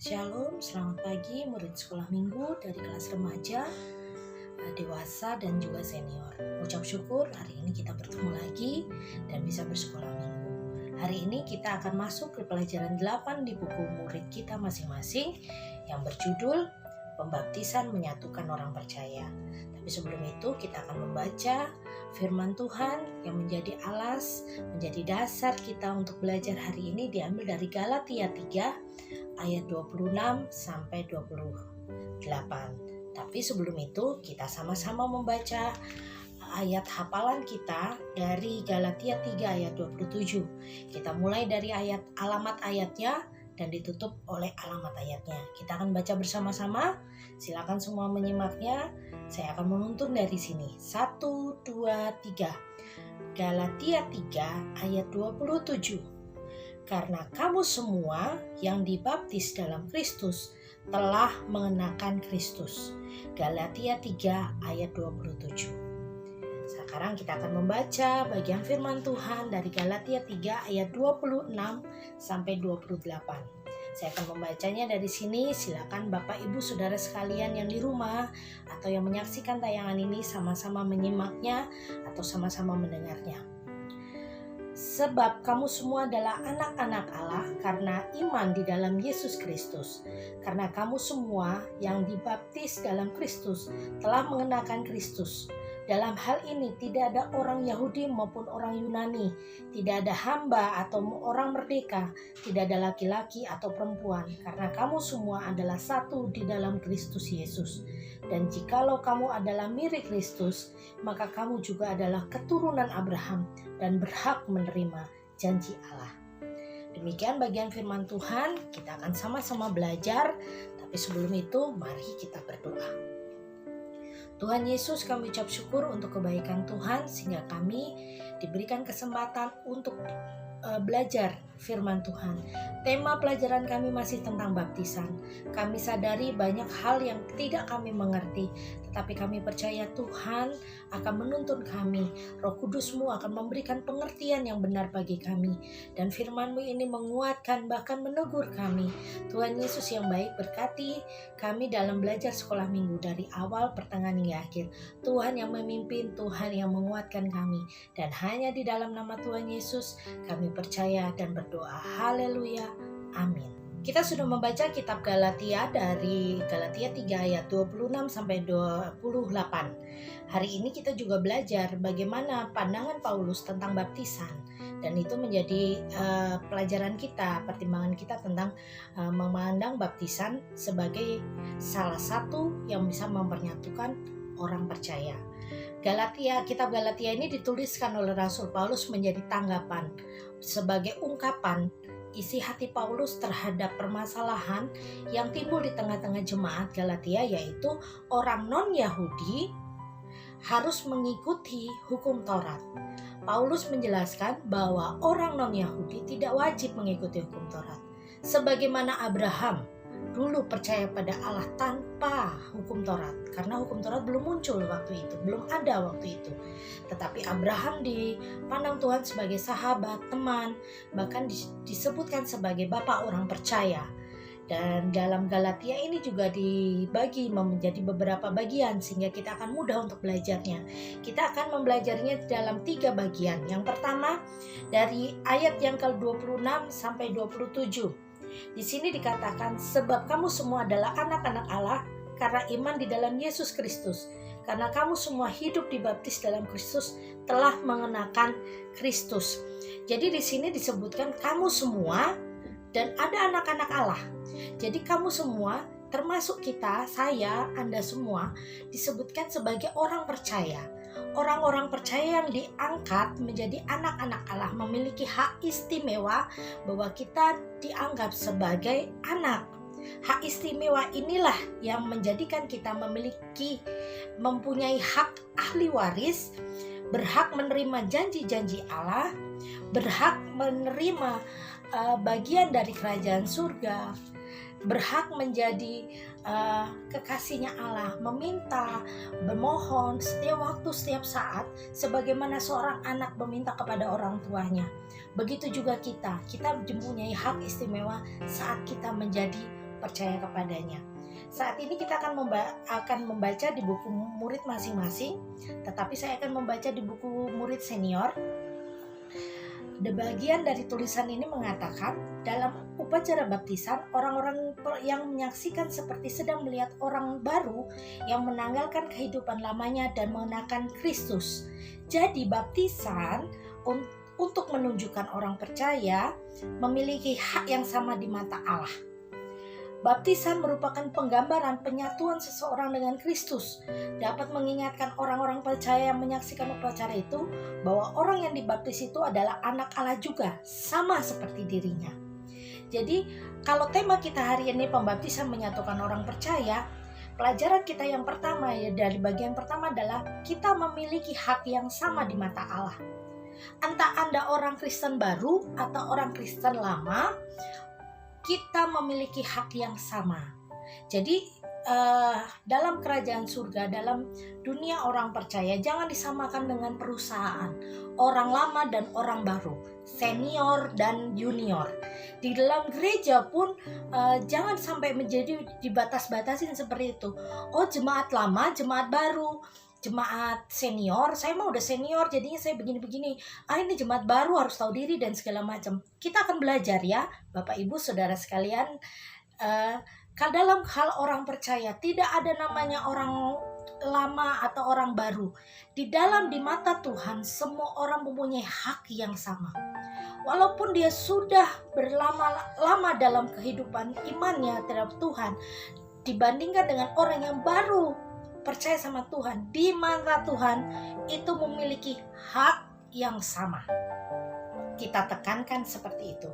Shalom, selamat pagi murid sekolah minggu dari kelas remaja, dewasa dan juga senior. Ucap syukur hari ini kita bertemu lagi dan bisa bersekolah minggu. Hari ini kita akan masuk ke pelajaran 8 di buku murid kita masing-masing yang berjudul Pembaptisan Menyatukan Orang Percaya. Tapi sebelum itu kita akan membaca firman Tuhan yang menjadi alas, menjadi dasar kita untuk belajar hari ini, diambil dari Galatia 3 ayat 26 sampai 28. Tapi sebelum itu kita sama-sama membaca ayat hafalan kita dari Galatia 3 ayat 27. Kita mulai dari alamat ayatnya dan ditutup oleh alamat ayatnya. Kita akan baca bersama-sama. Silakan semua menyimaknya. Saya akan menuntun dari sini. 1, 2, 3. Galatia 3 ayat 27. Karena kamu semua yang dibaptis dalam Kristus telah mengenakan Kristus. Galatia 3 ayat 27. Sekarang kita akan membaca bagian firman Tuhan dari Galatia 3 ayat 26 sampai 28. Saya akan membacanya dari sini. Silakan Bapak Ibu Saudara sekalian yang di rumah atau yang menyaksikan tayangan ini sama-sama menyimaknya atau sama-sama mendengarnya. Sebab kamu semua adalah anak-anak Allah karena iman di dalam Yesus Kristus. Karena kamu semua yang dibaptis dalam Kristus telah mengenakan Kristus. Dalam hal ini tidak ada orang Yahudi maupun orang Yunani, tidak ada hamba atau orang merdeka, tidak ada laki-laki atau perempuan, karena kamu semua adalah satu di dalam Kristus Yesus. Dan jikalau kamu adalah mirip Kristus, maka kamu juga adalah keturunan Abraham dan berhak menerima janji Allah. Demikian bagian firman Tuhan, kita akan sama-sama belajar, tapi sebelum itu mari kita berdoa. Tuhan Yesus, kami ucap syukur untuk kebaikan Tuhan sehingga kami diberikan kesempatan untuk belajar firman Tuhan. Tema pelajaran kami masih tentang baptisan. Kami sadari banyak hal yang tidak kami mengerti, tetapi kami percaya Tuhan akan menuntun kami. Roh Kudus-Mu akan memberikan pengertian yang benar bagi kami, dan firman-Mu ini menguatkan bahkan menegur kami. Tuhan Yesus yang baik, berkati kami dalam belajar sekolah minggu dari awal, pertengahan hingga akhir. Tuhan yang memimpin, Tuhan yang menguatkan kami, dan hanya di dalam nama Tuhan Yesus kami percaya dan berdoa. Haleluya. Amin. Kita sudah membaca kitab Galatia dari Galatia 3 ayat 26 sampai 28. Hari ini kita juga belajar bagaimana pandangan Paulus tentang baptisan, dan itu menjadi pelajaran kita, pertimbangan kita tentang memandang baptisan sebagai salah satu yang bisa mempersatukan orang percaya. Kitab Galatia ini dituliskan oleh Rasul Paulus menjadi tanggapan sebagai ungkapan isi hati Paulus terhadap permasalahan yang timbul di tengah-tengah jemaat Galatia, yaitu orang non-Yahudi harus mengikuti hukum Taurat. Paulus menjelaskan bahwa orang non-Yahudi tidak wajib mengikuti hukum Taurat. Sebagaimana Abraham dulu percaya pada Allah tanpa hukum Taurat, karena hukum Taurat belum muncul waktu itu, belum ada waktu itu. Tetapi Abraham dipandang Tuhan sebagai sahabat, teman, bahkan disebutkan sebagai bapak orang percaya. Dan dalam Galatia ini juga dibagi menjadi beberapa bagian sehingga kita akan mudah untuk belajarnya. Kita akan mempelajarinya dalam 3 bagian. Yang pertama dari ayat yang ke-26 sampai 27. Di sini dikatakan, sebab kamu semua adalah anak-anak Allah karena iman di dalam Yesus Kristus. Karena kamu semua hidup dibaptis dalam Kristus telah mengenakan Kristus. Jadi di sini disebutkan kamu semua dan ada anak-anak Allah. Jadi kamu semua, termasuk kita, saya, Anda semua, disebutkan sebagai orang percaya. Orang-orang percaya yang diangkat menjadi anak-anak Allah memiliki hak istimewa bahwa kita dianggap sebagai anak. Hak istimewa inilah yang menjadikan kita mempunyai hak ahli waris, berhak menerima janji-janji Allah, berhak menerima bagian dari kerajaan surga, berhak menjadi kekasihnya Allah, meminta, bermohon setiap waktu, setiap saat, sebagaimana seorang anak meminta kepada orang tuanya. Begitu juga kita mempunyai hak istimewa saat kita menjadi percaya kepadanya. Saat ini kita akan membaca di buku murid masing-masing, tetapi saya akan membaca di buku murid senior. The bagian dari tulisan ini mengatakan, dalam upacara baptisan, orang-orang yang menyaksikan seperti sedang melihat orang baru yang menanggalkan kehidupan lamanya dan mengenakan Kristus. Jadi baptisan untuk menunjukkan orang percaya memiliki hak yang sama di mata Allah. Baptisan merupakan penggambaran penyatuan seseorang dengan Kristus. Dapat mengingatkan orang-orang percaya yang menyaksikan upacara itu bahwa orang yang dibaptis itu adalah anak Allah juga, sama seperti dirinya. Jadi, kalau tema kita hari ini pembaptisan menyatukan orang percaya, pelajaran kita yang pertama dari bagian pertama adalah kita memiliki hak yang sama di mata Allah. Entah Anda orang Kristen baru atau orang Kristen lama, kita memiliki hak yang sama. Jadi dalam kerajaan surga, dalam dunia orang percaya, jangan disamakan dengan perusahaan, orang lama dan orang baru, senior dan junior. Di dalam gereja pun jangan sampai menjadi dibatas-batasin seperti itu. Oh, jemaat lama, jemaat baru, jemaat senior, saya mah udah senior jadinya saya begini-begini. Ini jemaat baru harus tahu diri dan segala macam. Kita akan belajar ya, Bapak Ibu Saudara sekalian. Dalam hal orang percaya tidak ada namanya orang lama atau orang baru. Di mata Tuhan semua orang mempunyai hak yang sama. Walaupun dia sudah berlama-lama dalam kehidupan imannya terhadap Tuhan, dibandingkan dengan orang yang baru percaya sama Tuhan, di mata Tuhan itu memiliki hak yang sama. Kita tekankan seperti itu.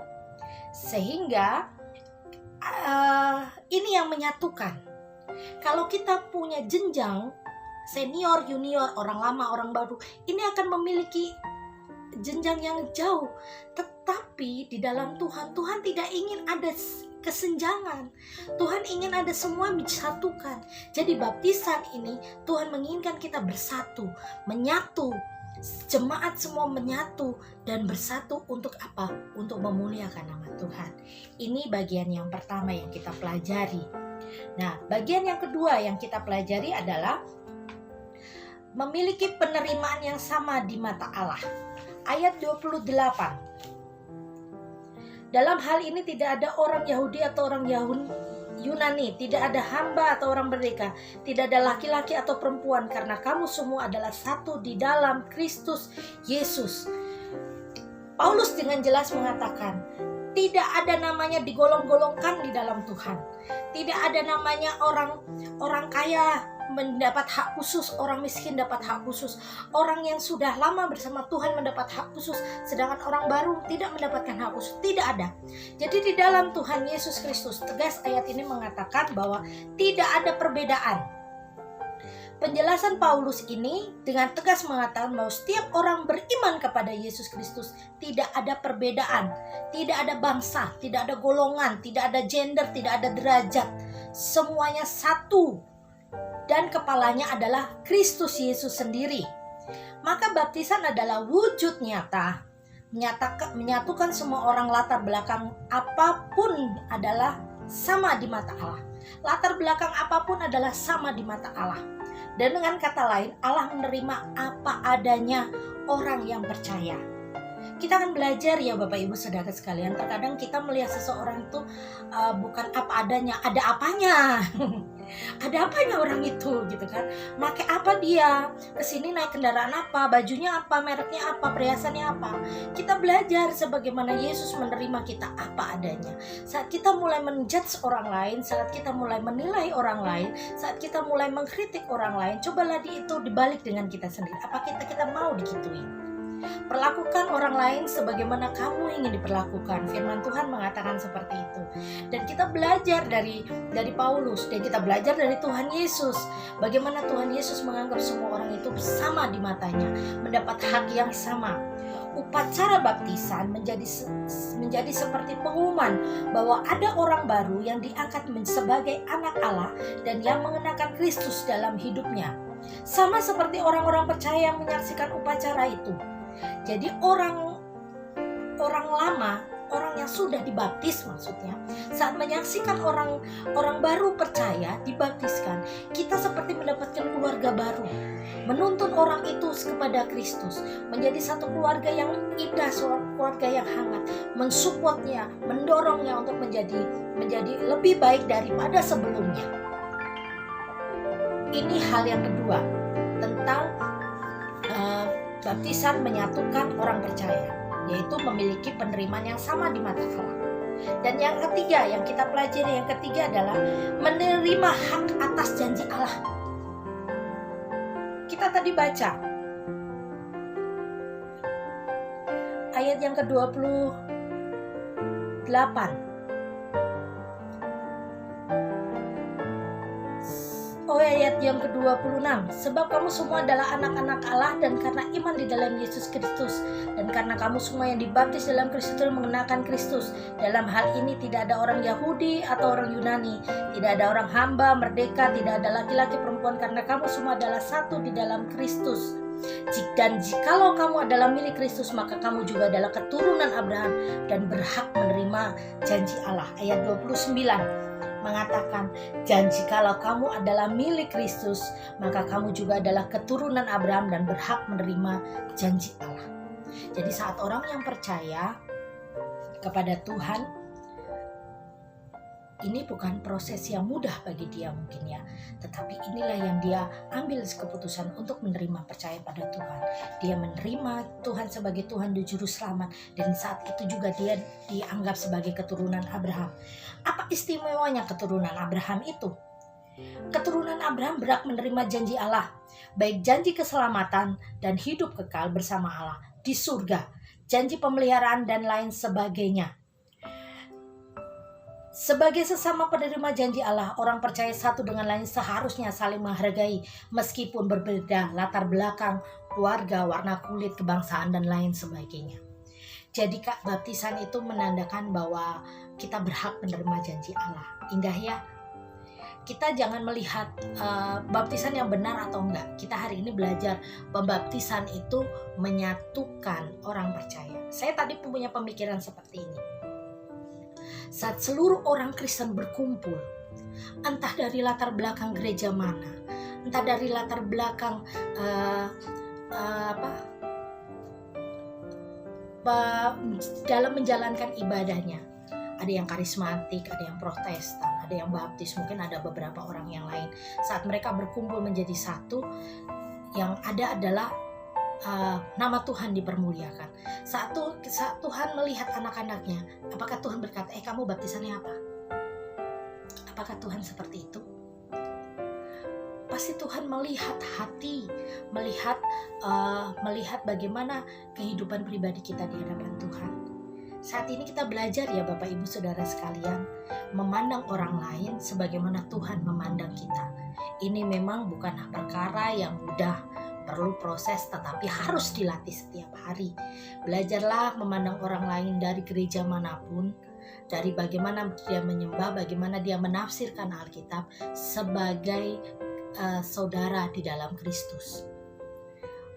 Sehingga ini yang menyatukan. Kalau kita punya jenjang senior, junior, orang lama, orang baru, ini akan memiliki jenjang yang jauh. Tetapi di dalam Tuhan tidak ingin ada kesenjangan. Tuhan ingin ada semua disatukan. Jadi baptisan ini Tuhan menginginkan kita bersatu, menyatu. Jemaat semua menyatu dan bersatu untuk apa? Untuk memuliakan nama Tuhan. Ini bagian yang pertama yang kita pelajari. Nah, bagian yang kedua yang kita pelajari adalah memiliki penerimaan yang sama di mata Allah. Ayat 28. Dalam hal ini tidak ada orang Yahudi atau orang Yunani, tidak ada hamba atau orang merdeka, tidak ada laki-laki atau perempuan, karena kamu semua adalah satu di dalam Kristus Yesus. Paulus dengan jelas mengatakan, tidak ada namanya digolong-golongkan di dalam Tuhan. Tidak ada namanya orang kaya mendapat hak khusus, orang miskin dapat hak khusus, orang yang sudah lama bersama Tuhan mendapat hak khusus, sedangkan orang baru tidak mendapatkan hak khusus. Tidak ada. Jadi di dalam Tuhan Yesus Kristus, tegas ayat ini mengatakan bahwa tidak ada perbedaan. Penjelasan Paulus ini dengan tegas mengatakan bahwa setiap orang beriman kepada Yesus Kristus tidak ada perbedaan, tidak ada bangsa, tidak ada golongan, tidak ada gender, tidak ada derajat. Semuanya satu. Dan kepalanya adalah Kristus Yesus sendiri. Maka baptisan adalah wujud nyata, menyatukan semua orang latar belakang apapun adalah sama di mata Allah. Latar belakang apapun adalah sama di mata Allah. Dan dengan kata lain, Allah menerima apa adanya orang yang percaya. Kita akan belajar ya Bapak Ibu Saudara sekalian. Terkadang kita melihat seseorang itu bukan apa adanya, ada apanya. Ada apanya orang itu gitu kan. Pakai apa dia? Kesini naik kendaraan apa? Bajunya apa? Mereknya apa? Perhiasannya apa? Kita belajar sebagaimana Yesus menerima kita apa adanya. Saat kita mulai menjudge orang lain, saat kita mulai menilai orang lain, saat kita mulai mengkritik orang lain, cobalah itu dibalik dengan kita sendiri. Apa kita mau digituin? Perlakukan orang lain sebagaimana kamu ingin diperlakukan. Firman Tuhan mengatakan seperti itu. Dan kita belajar dari Paulus, dan kita belajar dari Tuhan Yesus, bagaimana Tuhan Yesus menganggap semua orang itu sama di matanya, mendapat hak yang sama. Upacara baptisan menjadi seperti pengumuman bahwa ada orang baru yang diangkat sebagai anak Allah dan yang mengenakan Kristus dalam hidupnya. Sama seperti orang-orang percaya yang menyaksikan upacara itu. Jadi orang lama, orang yang sudah dibaptis, maksudnya saat menyaksikan orang baru percaya dibaptiskan, kita seperti mendapatkan keluarga baru, menuntun orang itu kepada Kristus, menjadi satu keluarga yang indah, keluarga yang hangat, mensupportnya, mendorongnya untuk menjadi lebih baik daripada sebelumnya. Ini hal yang kedua tentang baptisan menyatukan orang percaya, yaitu memiliki penerimaan yang sama di mata Allah. Dan yang ketiga yang kita pelajari, yang ketiga adalah menerima hak atas janji Allah. Kita tadi baca ayat yang ke-28. Ayat yang ke-26, sebab kamu semua adalah anak-anak Allah, dan karena iman di dalam Yesus Kristus, dan karena kamu semua yang dibaptis dalam Kristus mengenakan Kristus. Dalam hal ini tidak ada orang Yahudi atau orang Yunani, tidak ada orang hamba, merdeka, tidak ada laki-laki perempuan, karena kamu semua adalah satu di dalam Kristus. Dan jikalau kamu adalah milik Kristus, maka kamu juga adalah keturunan Abraham dan berhak menerima janji Allah. Ayat 29 mengatakan, janji kalau kamu adalah milik Kristus, maka kamu juga adalah keturunan Abraham dan berhak menerima janji Allah. Jadi saat orang yang percaya kepada Tuhan, ini bukan proses yang mudah bagi dia mungkin ya, tetapi inilah yang dia ambil keputusan untuk menerima percaya pada Tuhan. Dia menerima Tuhan sebagai Tuhan dan Juru Selamat, dan saat itu juga dia dianggap sebagai keturunan Abraham. Apa istimewanya keturunan Abraham itu? Keturunan Abraham berhak menerima janji Allah, baik janji keselamatan dan hidup kekal bersama Allah di surga, janji pemeliharaan dan lain sebagainya. Sebagai sesama penerima janji Allah, orang percaya satu dengan lain seharusnya saling menghargai meskipun berbeda latar belakang, keluarga, warna kulit, kebangsaan, dan lain sebagainya. Jadi baptisan itu menandakan bahwa kita berhak menerima janji Allah. Indah ya. Kita jangan melihat baptisan yang benar atau enggak. Kita hari ini belajar pembaptisan itu menyatukan orang percaya. Saya tadi punya pemikiran seperti ini. Saat seluruh orang Kristen berkumpul, entah dari latar belakang gereja mana, entah dari latar belakang dalam menjalankan ibadahnya, ada yang karismatik, ada yang protestan, ada yang baptis, mungkin ada beberapa orang yang lain. Saat mereka berkumpul menjadi satu, yang ada adalah nama Tuhan dipermuliakan. Saat Tuhan melihat anak-anaknya, apakah Tuhan berkata, kamu baptisannya apa? Apakah Tuhan seperti itu? Pasti Tuhan melihat hati, melihat bagaimana kehidupan pribadi kita di hadapan Tuhan. Saat ini kita belajar ya Bapak Ibu Saudara sekalian, memandang orang lain sebagaimana Tuhan memandang kita. Ini memang bukan perkara yang mudah, perlu proses, tetapi harus dilatih setiap hari. Belajarlah memandang orang lain dari gereja manapun, dari bagaimana dia menyembah, bagaimana dia menafsirkan Alkitab sebagai saudara di dalam Kristus.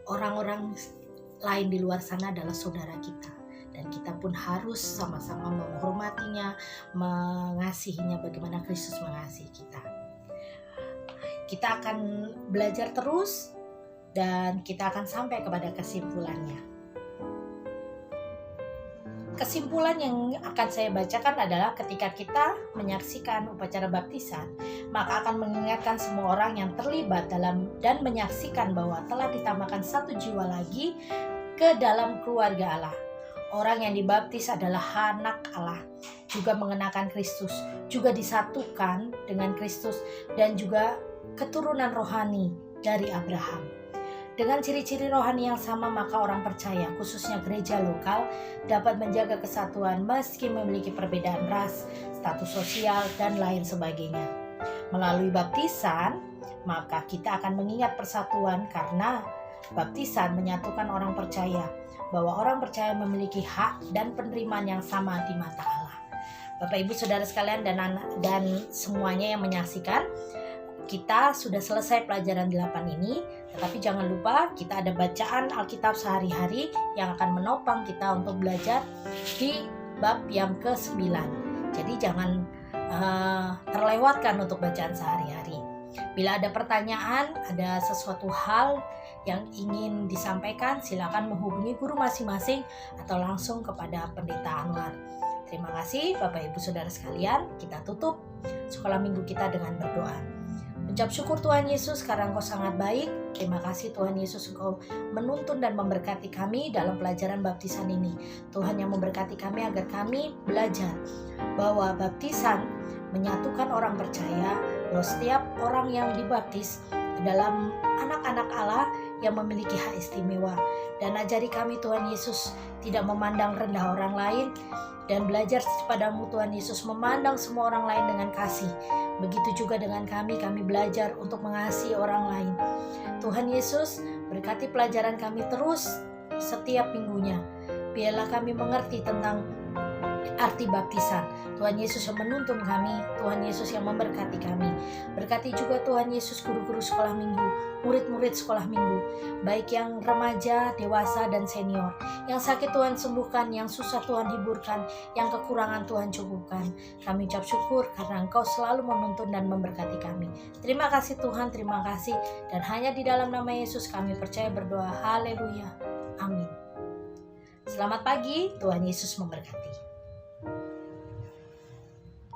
Orang-orang lain di luar sana adalah saudara kita, dan kita pun harus sama-sama menghormatinya, mengasihinya bagaimana Kristus mengasihi kita. Kita akan belajar terus, dan kita akan sampai kepada kesimpulannya. Kesimpulan yang akan saya bacakan adalah ketika kita menyaksikan upacara baptisan, maka akan mengingatkan semua orang yang terlibat dalam dan menyaksikan bahwa telah ditambahkan satu jiwa lagi ke dalam keluarga Allah. Orang yang dibaptis adalah anak Allah, juga mengenakan Kristus, juga disatukan dengan Kristus, dan juga keturunan rohani dari Abraham. Dengan ciri-ciri rohani yang sama, maka orang percaya, khususnya gereja lokal, dapat menjaga kesatuan meski memiliki perbedaan ras, status sosial, dan lain sebagainya. Melalui baptisan, maka kita akan mengingat persatuan karena baptisan menyatukan orang percaya, bahwa orang percaya memiliki hak dan penerimaan yang sama di mata Allah. Bapak Ibu Saudara sekalian dan semuanya yang menyaksikan, kita sudah selesai pelajaran 8 ini, tetapi jangan lupa kita ada bacaan Alkitab sehari-hari yang akan menopang kita untuk belajar di bab yang ke-9. Jadi jangan terlewatkan untuk bacaan sehari-hari. Bila ada pertanyaan, ada sesuatu hal yang ingin disampaikan, silakan menghubungi guru masing-masing atau langsung kepada Pendeta Anwar. Terima kasih Bapak Ibu Saudara sekalian. Kita tutup sekolah minggu kita dengan berdoa. Ucap syukur Tuhan Yesus karena Engkau sangat baik. Terima kasih Tuhan Yesus, Engkau menuntun dan memberkati kami dalam pelajaran baptisan ini. Tuhan yang memberkati kami agar kami belajar bahwa baptisan menyatukan orang percaya, bahwa setiap orang yang dibaptis adalah anak-anak Allah yang memiliki hak istimewa. Dan ajari kami Tuhan Yesus tidak memandang rendah orang lain, dan belajar kepadamu Tuhan Yesus memandang semua orang lain dengan kasih. Begitu juga dengan kami belajar untuk mengasihi orang lain. Tuhan Yesus, berkati pelajaran kami terus setiap minggunya. Biarlah kami mengerti tentang arti baptisan. Tuhan Yesus yang menuntun kami, Tuhan Yesus yang memberkati kami. Berkati juga Tuhan Yesus guru-guru sekolah minggu, murid-murid sekolah minggu, baik yang remaja, dewasa, dan senior. Yang sakit Tuhan sembuhkan, yang susah Tuhan hiburkan, yang kekurangan Tuhan cukupkan. Kami ucap syukur karena Engkau selalu menuntun dan memberkati kami. Terima kasih Tuhan, terima kasih. Dan hanya di dalam nama Yesus kami percaya berdoa. Haleluya. Amin. Selamat pagi, Tuhan Yesus memberkati.